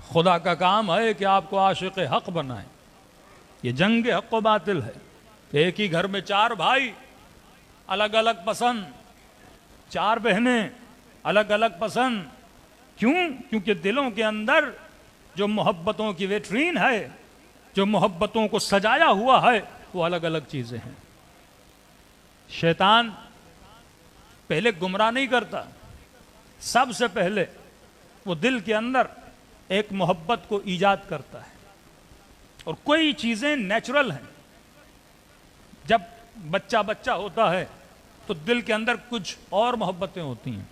خدا کا کام ہے کہ آپ کو عاشق حق بنائیں. یہ جنگ حق و باطل ہے. ایک ہی گھر میں 4 بھائی الگ الگ پسند، 4 بہنیں الگ الگ پسند. کیوں؟ کیونکہ دلوں کے اندر جو محبتوں کی ویٹرین ہے، جو محبتوں کو سجایا ہوا ہے، وہ الگ الگ چیزیں ہیں. شیطان پہلے گمراہ نہیں کرتا، سب سے پہلے وہ دل کے اندر ایک محبت کو ایجاد کرتا ہے. اور کوئی چیزیں نیچرل ہیں. جب بچہ ہوتا ہے تو دل کے اندر کچھ اور محبتیں ہوتی ہیں.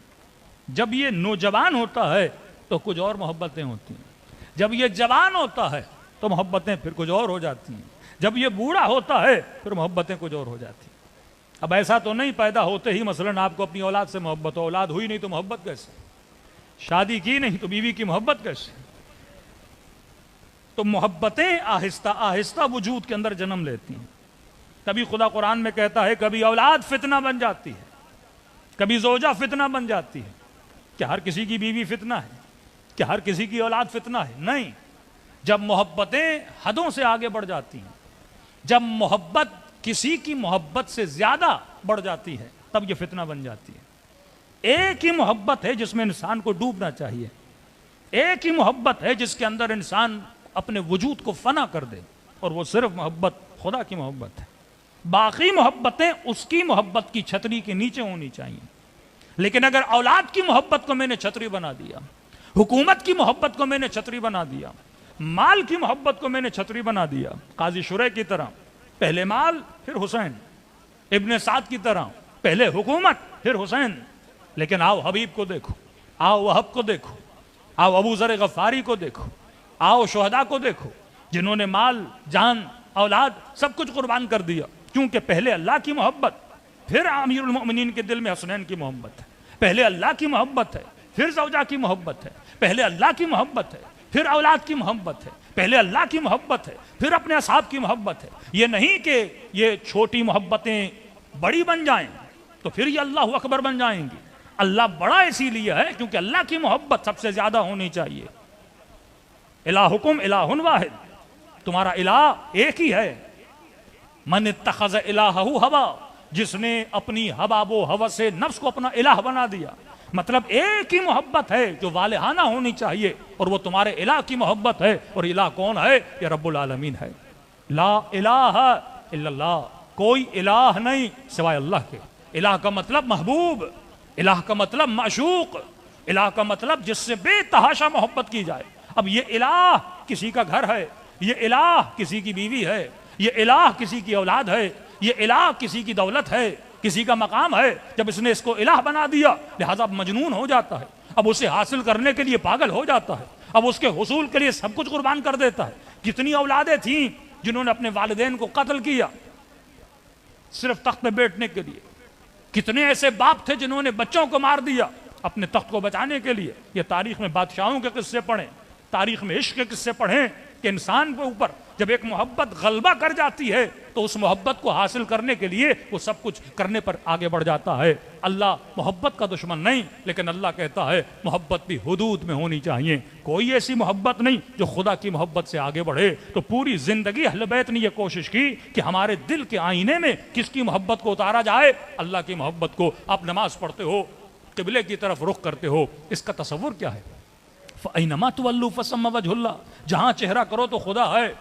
جب یہ نوجوان ہوتا ہے تو کچھ اور محبتیں ہوتی ہیں. جب یہ جوان ہوتا ہے تو محبتیں پھر کچھ اور ہو جاتی ہیں. جب یہ بوڑھا ہوتا ہے پھر محبتیں کچھ اور ہو جاتی ہیں. اب ایسا تو نہیں پیدا ہوتے ہی مثلاً آپ کو اپنی اولاد سے محبت ہو. اولاد ہوئی نہیں تو محبت کیسے؟ شادی کی نہیں تو بیوی کی محبت کیسے؟ تو محبتیں آہستہ آہستہ وجود کے اندر جنم لیتی ہیں. کبھی خدا قرآن میں کہتا ہے کبھی اولاد فتنہ بن جاتی ہے، کبھی زوجہ فتنہ بن جاتی ہے. کیا ہر کسی کی بیوی فتنہ ہے؟ کیا ہر کسی کی اولاد فتنہ ہے؟ نہیں. جب محبتیں حدوں سے آگے بڑھ جاتی ہیں، جب محبت کسی کی محبت سے زیادہ بڑھ جاتی ہے، تب یہ فتنہ بن جاتی ہے. ایک ہی محبت ہے جس میں انسان کو ڈوبنا چاہیے. ایک ہی محبت ہے جس کے اندر انسان اپنے وجود کو فنا کر دے، اور وہ صرف محبت خدا کی محبت ہے. باقی محبتیں اس کی محبت کی چھتری کے نیچے ہونی چاہیے. لیکن اگر اولاد کی محبت کو میں نے چھتری بنا دیا، حکومت کی محبت کو میں نے چھتری بنا دیا، مال کی محبت کو میں نے چھتری بنا دیا، قاضی شرح کی طرح پہلے مال پھر حسین، ابن سعد کی طرح پہلے حکومت پھر حسین. لیکن آؤ حبیب کو دیکھو، آؤ وہب کو دیکھو، آؤ ابو ذر غفاری کو دیکھو، آؤ شہداء کو دیکھو، جنہوں نے مال، جان، اولاد سب کچھ قربان کر دیا. کیونکہ پہلے اللہ کی محبت، پھر امیر المؤمنین کے دل میں حسنین کی محبت ہے. پہلے اللہ کی محبت ہے، پھر زوجہ کی محبت ہے. پہلے اللہ کی محبت ہے، پھر اولاد کی محبت ہے. پہلے اللہ کی محبت ہے، پھر اپنے اصحاب کی محبت ہے. یہ نہیں کہ یہ چھوٹی محبتیں بڑی بن جائیں تو پھر یہ اللہ اکبر بن جائیں گی. اللہ بڑا اسی لیے ہے کیونکہ اللہ کی محبت سب سے زیادہ ہونی چاہیے. الہکم الہ واحد، تمہارا الہ ایک ہی ہے. من اتخذ الہہ ہوا، جس نے اپنی ہوا و ہوس سے نفس کو اپنا الہ بنا دیا. مطلب ایک ہی محبت ہے جو والہانہ ہونی چاہیے، اور وہ تمہارے الہ کی محبت ہے. اور الہ کون ہے؟ یہ رب العالمین ہے. لا الہ الا اللہ، کوئی الہ نہیں سوائے اللہ کے. الہ کا مطلب محبوب، الہ کا مطلب معشوق، الہ کا مطلب جس سے بے تحاشا محبت کی جائے. اب یہ الہ کسی کا گھر ہے، یہ الہ کسی کی بیوی ہے، یہ الہ کسی کی اولاد ہے، یہ الہ کسی کی دولت ہے، کسی کا مقام ہے. جب اس نے اس کو الہ بنا دیا لہذا اب مجنون ہو جاتا ہے. اب اسے حاصل کرنے کے لیے پاگل ہو جاتا ہے. اب اس کے حصول کے لیے سب کچھ قربان کر دیتا ہے. کتنی اولادیں تھیں جنہوں نے اپنے والدین کو قتل کیا صرف تخت پہ بیٹھنے کے لیے. کتنے ایسے باپ تھے جنہوں نے بچوں کو مار دیا اپنے تخت کو بچانے کے لیے. یہ تاریخ میں بادشاہوں کے قصے پڑھیں، تاریخ میں عشق کے قصے پڑھیں کہ انسان کے اوپر جب ایک محبت غلبہ کر جاتی ہے تو اس محبت کو حاصل کرنے کے لیے وہ سب کچھ کرنے پر آگے بڑھ جاتا ہے. اللہ محبت کا دشمن نہیں، لیکن اللہ کہتا ہے محبت بھی حدود میں ہونی چاہیے. کوئی ایسی محبت نہیں جو خدا کی محبت سے آگے بڑھے. تو پوری زندگی اہل بیت نے یہ کوشش کی کہ ہمارے دل کے آئینے میں کس کی محبت کو اتارا جائے؟ اللہ کی محبت کو. آپ نماز پڑھتے ہو، قبلے کی طرف رخ کرتے ہو، اس کا تصور کیا ہے؟ فَأَيْنَمَا تُوَلُّوا فَثَمَّ وَجْهُ اللَّهِ، جہاں چہرہ کرو تو خدا ہے.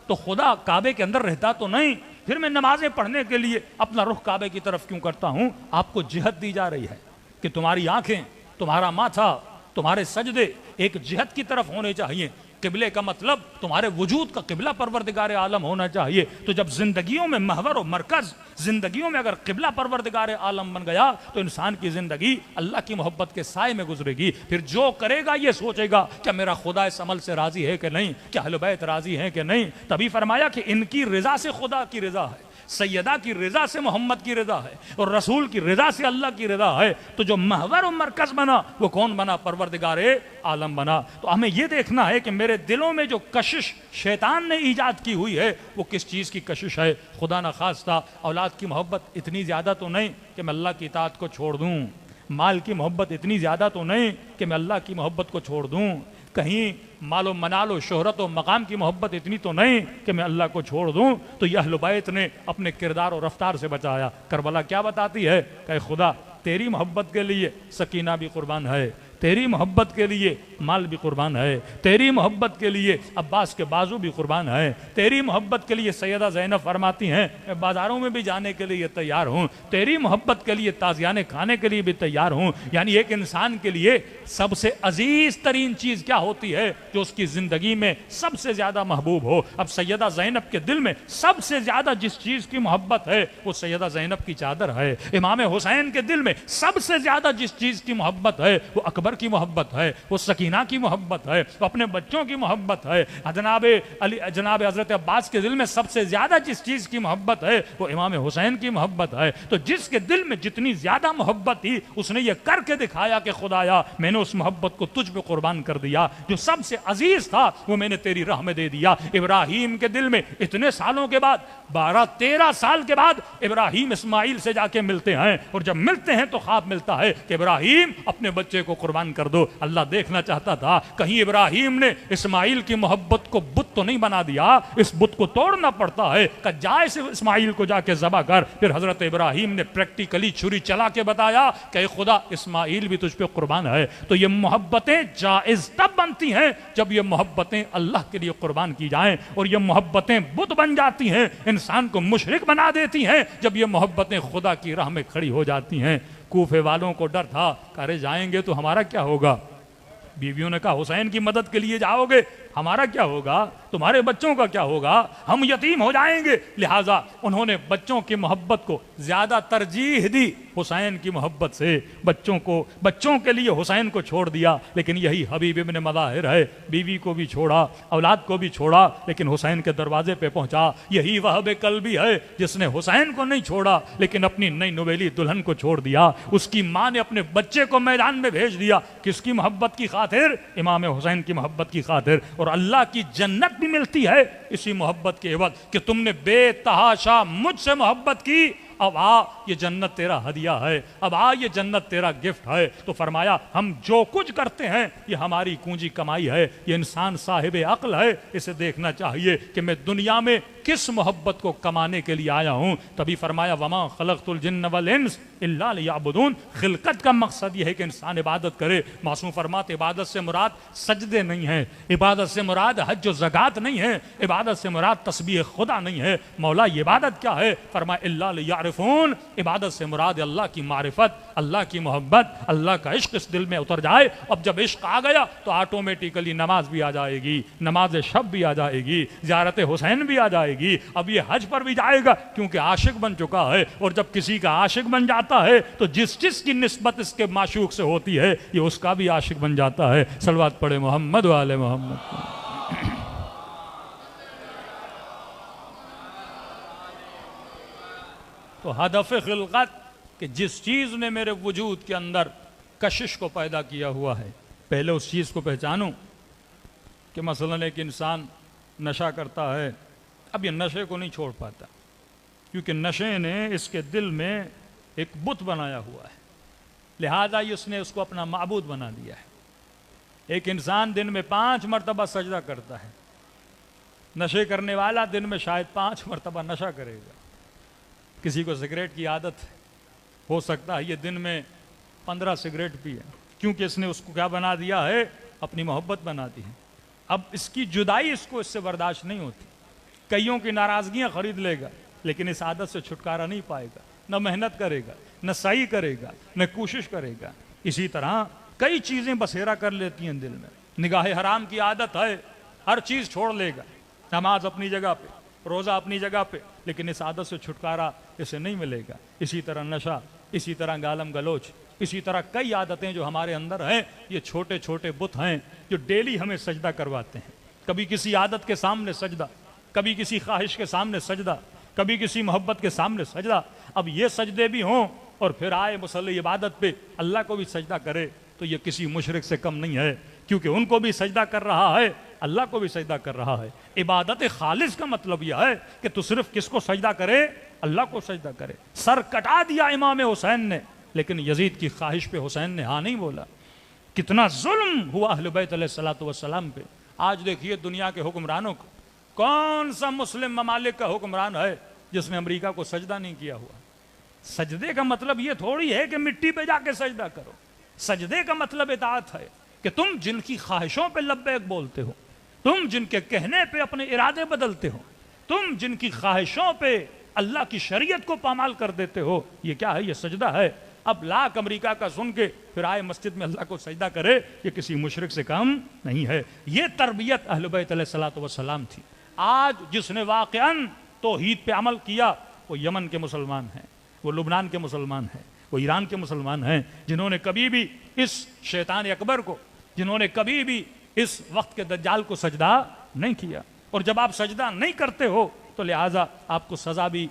تو خدا کعبے کے اندر رہتا تو نہیں، پھر میں نمازیں پڑھنے کے لیے اپنا رخ کعبے کی طرف کیوں کرتا ہوں؟ آپ کو جہت دی جا رہی ہے کہ تمہاری آنکھیں، تمہارا ماتھا، تمہارے سجدے ایک جہت کی طرف ہونے چاہیے. قبلے کا مطلب تمہارے وجود کا قبلہ پروردگار عالم ہونا چاہیے. تو جب زندگیوں میں محور و مرکز، زندگیوں میں اگر قبلہ پروردگار عالم بن گیا تو انسان کی زندگی اللہ کی محبت کے سائے میں گزرے گی. پھر جو کرے گا یہ سوچے گا کہ میرا خدا اس عمل سے راضی ہے کہ نہیں، کہ اہل بیت راضی ہیں کہ نہیں. تبھی فرمایا کہ ان کی رضا سے خدا کی رضا ہے، سیدہ کی رضا سے محمد کی رضا ہے، اور رسول کی رضا سے اللہ کی رضا ہے. تو جو محور و مرکز بنا وہ کون بنا؟ پروردگار عالم بنا. تو ہمیں یہ دیکھنا ہے کہ میرے دلوں میں جو کشش شیطان نے ایجاد کی ہوئی ہے وہ کس چیز کی کشش ہے. خدا نہ خواستہ اولاد کی محبت اتنی زیادہ تو نہیں کہ میں اللہ کی اطاعت کو چھوڑ دوں، مال کی محبت اتنی زیادہ تو نہیں کہ میں اللہ کی محبت کو چھوڑ دوں، کہیں مال و منال و شہرت و مقام کی محبت اتنی تو نہیں کہ میں اللہ کو چھوڑ دوں. تو یہ اہل بیت نے اپنے کردار و رفتار سے بچایا. کربلا کیا بتاتی ہے کہ خدا تیری محبت کے لیے سکینہ بھی قربان ہے, تیری محبت کے لیے مال بھی قربان ہے, تیری محبت کے لیے عباس کے بازو بھی قربان ہے, تیری محبت کے لیے سیدہ زینب فرماتی ہیں میں بازاروں میں بھی جانے کے لیے تیار ہوں, تیری محبت کے لیے تازیانے کھانے کے لیے بھی تیار ہوں. یعنی ایک انسان کے لیے سب سے عزیز ترین چیز کیا ہوتی ہے؟ جو اس کی زندگی میں سب سے زیادہ محبوب ہو. اب سیدہ زینب کے دل میں سب سے زیادہ جس چیز کی محبت ہے وہ سیدہ زینب کی چادر ہے. امام حسین کے دل میں سب سے زیادہ جس چیز کی محبت ہے وہ اکبر کی محبت ہے, وہ سکینہ کی محبت ہے, وہ اپنے بچوں کی محبت ہے. جناب حضرت عباس کے دل میں سب سے زیادہ جس چیز کی محبت ہے وہ امام حسین کی محبت ہے. تو جس کے دل میں جتنی زیادہ محبت تھی اس نے یہ کر کے دکھایا کہ خدایا میں نے اس محبت کو تجھ پہ قربان کر دیا. جو سب سے عزیز تھا وہ میں نے تیری راہ میں دے دیا. ابراہیم کے دل میں اتنے سالوں کے بعد 12-13 سال کے بعد ابراہیم اسماعیل سے جا کے ملتے ہیں, اور جب ملتے ہیں تو خواب ملتا ہے کہ ابراہیم اپنے بچے کو قربان کر دو. اللہ دیکھنا چاہتا تھا کہیں ابراہیم نے اسماعیل کی محبت کو بت تو نہیں بنا دیا, اس بت کو توڑنا پڑتا ہے کہ جائے سے اسماعیل کو جا کے ذبح کر. پھر حضرت ابراہیم نے پریکٹیکلی چھری چلا کے بتایا کہ اے خدا اسماعیل بھی تجھ پہ قربان ہے. تو یہ محبتیں جائز تب بنتی ہیں جب یہ محبتیں اللہ کے لیے قربان کی جائیں, اور یہ محبتیں بت بن جاتی ہیں, انسان کو مشرک بنا دیتی ہیں جب یہ محبتیں خدا کی راہ میں کھڑی ہو جاتی ہیں. کوفے والوں کو ڈر تھا کہ ارے جائیں گے تو ہمارا کیا ہوگا. بیویوں نے کہا حسین کی مدد کے لیے جاؤ گے ہمارا کیا ہوگا, تمہارے بچوں کا کیا ہوگا, ہم یتیم ہو جائیں گے. لہٰذا انہوں نے بچوں کی محبت کو زیادہ ترجیح دی حسین کی محبت سے. بچوں کے لیے حسین کو چھوڑ دیا, لیکن یہی حبیب ابن مظاہر ہے, بیوی کو بھی چھوڑا, اولاد کو بھی چھوڑا, لیکن حسین کے دروازے پہ پہنچا. یہی وہب قلبی ہے جس نے حسین کو نہیں چھوڑا لیکن اپنی نئی نویلی دلہن کو چھوڑ دیا. اس کی ماں نے اپنے بچے کو میدان میں بھیج دیا. کس کی محبت کی خاطر؟ امام حسین کی محبت کی خاطر. اور اللہ کی جنت بھی ملتی ہے اسی محبت کے عوض کہ تم نے بے تحاشا مجھ سے محبت کی. اب آ یہ جنت تیرا ہدیہ ہے, اب آ یہ جنت تیرا گفٹ ہے. تو فرمایا ہم جو کچھ کرتے ہیں یہ ہماری پونجی کمائی ہے. یہ انسان صاحب عقل ہے, اسے دیکھنا چاہیے کہ میں دنیا میں کس محبت کو کمانے کے لیے آیا ہوں. تبھی فرمایا وما خلقت الجن والانس الا لیعبدون. خلقت کا مقصد یہ ہے کہ انسان عبادت کرے. معصوم فرماتے عبادت سے مراد سجدے نہیں ہے, عبادت سے مراد حج و زکات نہیں ہے, عبادت سے مراد تسبیح خدا نہیں ہے. مولا یہ عبادت کیا ہے؟ فرمایا الا لیعرفون. عبادت سے مراد اللہ کی معرفت, اللہ کی محبت, اللہ کا عشق اس دل میں اتر جائے. اب جب عشق آ گیا تو آٹومیٹیکلی نماز بھی آ جائے گی, نماز شب بھی آ جائے گی, زیارت حسین بھی آ جائے گی. اب یہ حج پر بھی جائے گا کیونکہ عاشق بن چکا ہے. اور جب کسی کا عاشق بن جاتا ہے تو جس چیز کی نسبت اس کے معشوق سے ہوتی ہے یہ اس کا بھی عاشق بن جاتا ہے. صلوات پڑھے محمد و آل محمد. تو ہدف خلقت کہ جس چیز نے میرے وجود کے اندر کشش کو پیدا کیا ہوا ہے پہلے اس چیز کو پہچانوں. کہ مثلا ایک انسان نشہ کرتا ہے, اب یہ نشے کو نہیں چھوڑ پاتا کیونکہ نشے نے اس کے دل میں ایک بت بنایا ہوا ہے, لہذا اس نے اس کو اپنا معبود بنا دیا ہے. ایک انسان دن میں 5 مرتبہ سجدہ کرتا ہے, نشے کرنے والا دن میں شاید 5 مرتبہ نشہ کرے گا. کسی کو سگریٹ کی عادت ہو سکتا ہے یہ دن میں 15 سگریٹ پیے, کیونکہ اس نے اس کو کیا بنا دیا ہے؟ اپنی محبت بنا دی ہے. اب اس کی جدائی اس کو اس سے برداشت نہیں ہوتی. کئیوں کی ناراضگیاں خرید لے گا لیکن اس عادت سے چھٹکارا نہیں پائے گا. نہ محنت کرے گا, نہ سعی کرے گا, نہ کوشش کرے گا. اسی طرح کئی چیزیں بسیرا کر لیتی ہیں دل میں. نگاہ حرام کی عادت ہے, ہر چیز چھوڑ لے گا, نماز اپنی جگہ پہ, روزہ اپنی جگہ پہ, لیکن اس عادت سے چھٹکارا اسے نہیں ملے گا. اسی طرح نشہ, اسی طرح گالم گلوچ, اسی طرح کئی عادتیں جو ہمارے اندر ہیں یہ چھوٹے چھوٹے بت ہیں جو ڈیلی ہمیں سجدہ کرواتے ہیں. کبھی کسی عادت کے سامنے سجدہ, کبھی کسی خواہش کے سامنے سجدہ, کبھی کسی محبت کے سامنے سجدہ. اب یہ سجدے بھی ہوں اور پھر آئے مصلی عبادت پہ اللہ کو بھی سجدہ کرے تو یہ کسی مشرک سے کم نہیں ہے, کیونکہ ان کو بھی سجدہ کر رہا ہے, اللہ کو بھی سجدہ کر رہا ہے. عبادت خالص کا مطلب یہ ہے کہ تو صرف کس کو سجدہ کرے؟ اللہ کو سجدہ کرے. سر کٹا دیا امام حسین نے, لیکن یزید کی خواہش پہ حسین نے ہاں نہیں بولا. کتنا ظلم ہوا اہل بیت علیہ الصلوۃ والسلام پہ. آج دیکھیے دنیا کے حکمرانوں کو، کون سا مسلم ممالک کا حکمران ہے جس نے امریکہ کو سجدہ نہیں کیا ہوا؟ سجدے کا مطلب یہ تھوڑی ہے کہ مٹی پہ جا کے سجدہ کرو. سجدے کا مطلب اطاعت ہے کہ تم جن کی خواہشوں پہ لبیک بولتے ہو، تم جن کے کہنے پہ اپنے ارادے بدلتے ہو، تم جن کی خواہشوں پہ اللہ کی شریعت کو پامال کر دیتے ہو، یہ کیا ہے؟ یہ سجدہ ہے. اب لاکھ امریکہ کا سن کے پھر آئے مسجد میں اللہ کو سجدہ کرے، یہ کسی مشرک سے کم نہیں ہے. یہ تربیت اہل بیت علیہ الصلوۃ والسلام تھی. آج جس نے واقعاً توحید پہ عمل کیا وہ یمن کے مسلمان ہیں، وہ لبنان کے مسلمان ہیں، وہ ایران کے مسلمان ہیں، جنہوں نے کبھی بھی اس شیطان اکبر کو، جنہوں نے کبھی بھی اس وقت کے دجال کو سجدہ نہیں کیا. اور جب آپ سجدہ نہیں کرتے ہو تو لہٰذا آپ کو سزا بھی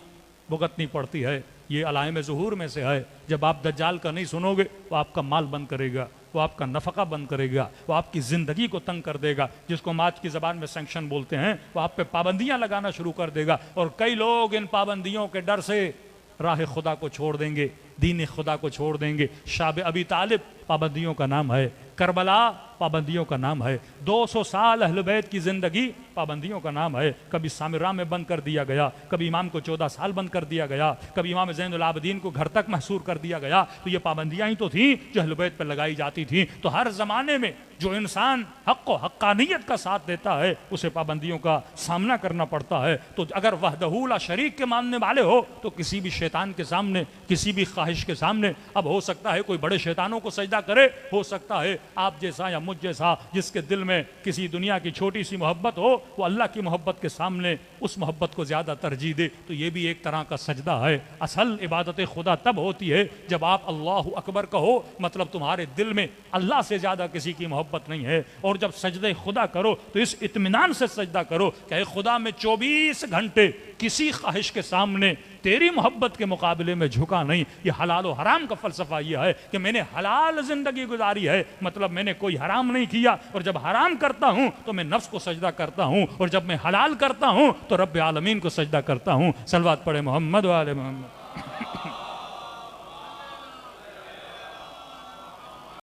بھگتنی پڑتی ہے. یہ علائم ظہور میں سے ہے. جب آپ دجال کا نہیں سنو گے وہ آپ کا مال بند کرے گا، وہ آپ کا نفقہ بند کرے گا، وہ آپ کی زندگی کو تنگ کر دے گا، جس کو ہم آج کی زبان میں سینکشن بولتے ہیں. وہ آپ پہ پابندیاں لگانا شروع کر دے گا، اور کئی لوگ ان پابندیوں کے ڈر سے راہ خدا کو چھوڑ دیں گے، دین خدا کو چھوڑ دیں گے. شاب ابی طالب پابندیوں کا نام ہے، کربلا پابندیوں کا نام ہے، 200 سال اہل بیت کی زندگی پابندیوں کا نام ہے. کبھی سامرا میں بند کر دیا گیا، کبھی امام کو 14 سال بند کر دیا گیا، کبھی امام زین العابدین کو گھر تک محصور کر دیا گیا. تو یہ پابندیاں ہی تو تھیں جو اہل بیت پر لگائی جاتی تھیں. تو ہر زمانے میں جو انسان حق و حقانیت کا ساتھ دیتا ہے اسے پابندیوں کا سامنا کرنا پڑتا ہے. تو اگر وحدہ لا شریک کے ماننے والے ہو تو کسی بھی شیطان کے سامنے، کسی بھی خواہش کے سامنے، اب ہو سکتا ہے کوئی بڑے شیطانوں کو سجدہ کرے، ہو سکتا ہے آپ جیسا یا مجھ جیسا جس کے دل میں کسی دنیا کی چھوٹی سی محبت ہو وہ اللہ کی محبت کے سامنے اس محبت کو زیادہ ترجیح دے. تو یہ بھی ایک طرح کا سجدہ ہے. اصل عبادت خدا تب ہوتی ہے جب آپ اللہ اکبر کہو، مطلب تمہارے دل میں اللہ سے زیادہ کسی کی محبت نہیں ہے. اور جب سجدہ خدا کرو تو اس اطمینان سے سجدہ کرو کہ اے خدا میں 24 گھنٹے کسی خواہش کے سامنے تیری محبت کے مقابلے میں جھکا نہیں. یہ حلال و حرام کا فلسفہ یہ ہے کہ میں نے حلال زندگی گزاری ہے، مطلب میں نے کوئی حرام نہیں کیا، اور جب حرام کرتا ہوں تو میں نفس کو سجدہ کرتا ہوں، اور جب میں حلال کرتا ہوں تو رب العالمین کو سجدہ کرتا ہوں. صلوات پڑھے محمد و آل محمد.